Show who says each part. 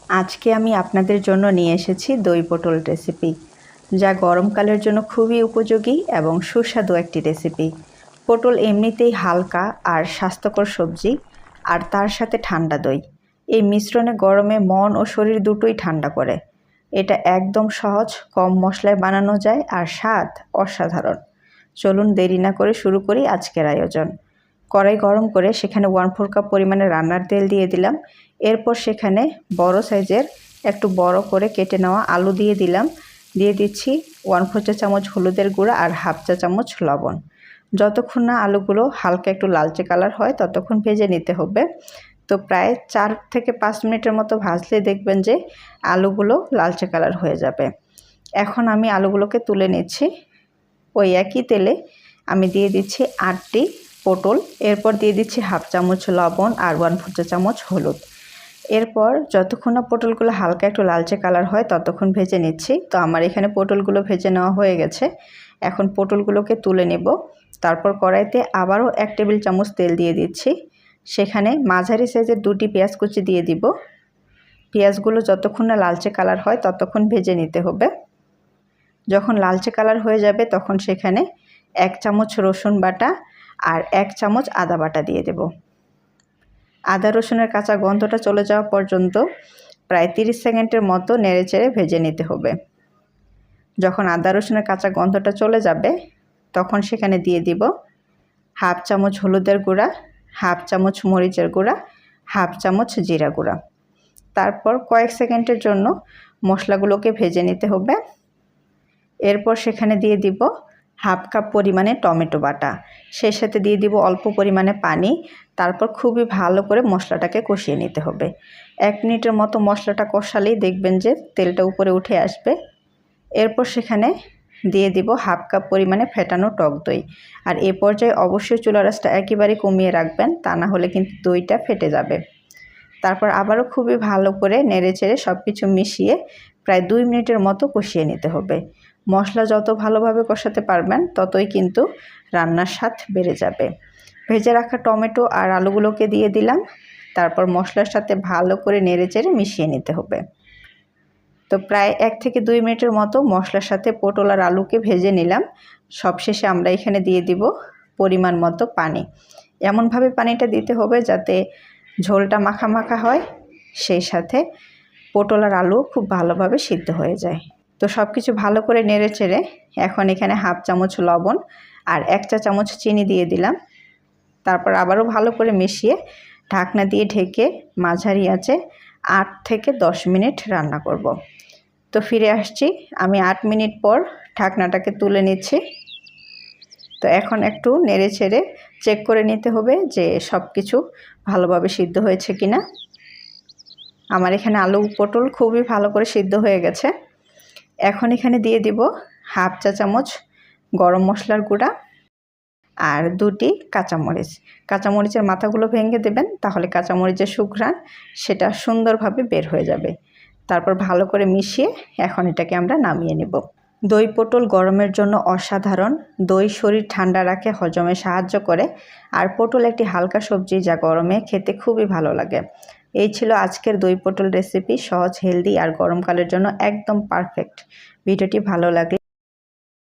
Speaker 1: আজকে আমি আপনাদের জন্য নিয়ে এসেছি দই পটল রেসিপি, যা গরমকালের জন্য খুবই উপযোগী এবং সুস্বাদু একটি রেসিপি। পটল এমনিতেই হালকা আর স্বাস্থ্যকর সবজি, আর তার সাথে ঠান্ডা দই, এই মিশ্রণে গরমে মন ও শরীর দুটোই ঠান্ডা করে। এটা একদম সহজ, কম মশলায় বানানো যায় আর স্বাদ অসাধারণ। চলুন দেরি না করে শুরু করি আজকের আয়োজন। কড়াই গরম করে সেখানে 1/4 কাপ পরিমাণে রান্নার তেল দিয়ে দিলাম। এরপর সেখানে বড় সাইজের একটু বড় করে কেটে নেওয়া আলু দিয়ে দিলাম। দিয়ে দিচ্ছি 1/4 চা চামচ হলুদের গুঁড়া আর 1/2 চা চামচ লবণ। যতক্ষণ না আলুগুলো হালকা একটু লালচে কালার হয় ততক্ষণ ভেজে নিতে হবে। তো প্রায় 4 থেকে 5 মিনিটের মতো ভাজলে দেখবেন যে আলুগুলো লালচে কালার হয়ে যাবে। এখন আমি আলুগুলোকে তুলে নিচ্ছি। ওই একই তেলে আমি দিয়ে দিচ্ছি 8টি পটল। এরপর দিয়ে দিচ্ছি 1/2 চামচ লবণ আর 1/4 চা চামচ হলুদ। এরপর যতক্ষণ না পটলগুলো হালকা একটু লালচে কালার হয় ততক্ষণ ভেজে নিচ্ছি। তো আমার এখানে পটলগুলো ভেজে নেওয়া হয়ে গেছে। এখন পটলগুলোকে তুলে নেব। তারপর কড়াইতে আবারও 1 টেবিল চামচ তেল দিয়ে দিচ্ছি। সেখানে মাঝারি সাইজের 2টি পেঁয়াজ কুচি দিয়ে দিব। পেঁয়াজগুলো যতক্ষণ না লালচে কালার হয় ততক্ষণ ভেজে নিতে হবে। যখন লালচে কালার হয়ে যাবে তখন সেখানে 1 চামচ রসুন বাটা আর 1 চামচ আদা বাটা দিয়ে দেব। আদা রসুনের কাঁচা গন্ধটা চলে যাওয়া পর্যন্ত প্রায় 30 সেকেন্ডের মতো নেড়েচেড়ে ভেজে নিতে হবে। যখন আদা রসুনের কাঁচা গন্ধটা চলে যাবে তখন সেখানে দিয়ে দিব 1/2 চামচ হলুদের গুঁড়া, 1/2 চামচ মরিচের গুঁড়া, 1/2 চামচ জিরা গুঁড়া। তারপর কয়েক সেকেন্ডের জন্য মশলাগুলোকে ভেজে নিতে হবে। এরপর সেখানে দিয়ে দিব 1/2 কাপ পরিমাণে টমেটো বাটা, সেই সাথে দিয়ে দিব অল্প পরিমাণে পানি। তারপর খুবই ভালো করে মশলাটাকে কষিয়ে নিতে হবে। 1 মিনিটের মতো মশলাটা কষালেই দেখবেন যে তেলটা উপরে উঠে আসবে। এরপর সেখানে দিয়ে দিব 1/2 কাপ পরিমাণে ফেটানো টক দই। আর এ পর্যায়ে অবশ্যই চুলার আঁচটা একেবারে কমিয়ে রাখবেন, তা না হলে কিন্তু দইটা ফেটে যাবে। তারপর আবারও খুবই ভালো করে নেড়েচেড়ে সব কিছু মিশিয়ে প্রায় 2 মিনিটের মতো কষিয়ে নিতে হবে। মশলা যত ভালোভাবে কষাতে পারবেন ততই কিন্তু রান্নার স্বাদ বেড়ে যাবে। ভেজে রাখা টমেটো আর আলুগুলোকে দিয়ে দিলাম। তারপর মশলার সাথে ভালো করে নেড়েচেড়ে মিশিয়ে নিতে হবে। তো প্রায় 1 থেকে 2 মিনিটের মতো মশলার সাথে পটল আর আলুকে ভেজে নিলাম। সবশেষে আমরা এখানে দিয়ে দিব পরিমাণ মতো পানি। এমনভাবে পানিটা দিতে হবে যাতে ঝোলটা মাখা মাখা হয়, সেই সাথে পটল আর আলু খুব ভালোভাবে সিদ্ধ হয়ে যায়। তো সব কিছু ভালো করে নেড়েচেড়ে এখন এখানে 1/2 চামচ লবণ আর 1 চা চামচ চিনি দিয়ে দিলাম। তারপর আবারও ভালো করে মিশিয়ে ঢাকনা দিয়ে ঢেকে মাঝারি আঁচে 8 থেকে 10 মিনিট রান্না করব। তো ফিরে আসছি আমি 8 মিনিট পর। ঢাকনাটাকে তুলে নিচ্ছি। তো এখন একটু নেড়েচেড়ে চেক করে নিতে হবে যে সব কিছু ভালোভাবে সিদ্ধ হয়েছে কিনা। আমার এখানে আলু পটল খুবই ভালো করে সিদ্ধ হয়ে গেছে। এখন এখানে দিয়ে দিব 1/2 চা চামচ গরম মশলার গুঁড়া আর 2টি কাঁচামরিচ। কাঁচামরিচের মাথাগুলো ভেঙে দেবেন, তাহলে কাঁচামরিচের সুঘ্রাণ সেটা সুন্দরভাবে বের হয়ে যাবে। তারপর ভালো করে মিশিয়ে এখন এটাকে আমরা নামিয়ে নেব। দই পটল গরমের জন্য অসাধারণ। দই শরীর ঠান্ডা রাখে, হজমে সাহায্য করে, আর পটল একটি হালকা সবজি যা গরমে খেতে খুবই ভালো লাগে। এই ছিল আজকের দই পটল রেসিপি। সহজ, হেলদি আর গরমকালের জন্য একদম পারফেক্ট। ভিডিওটি ভালো লাগলে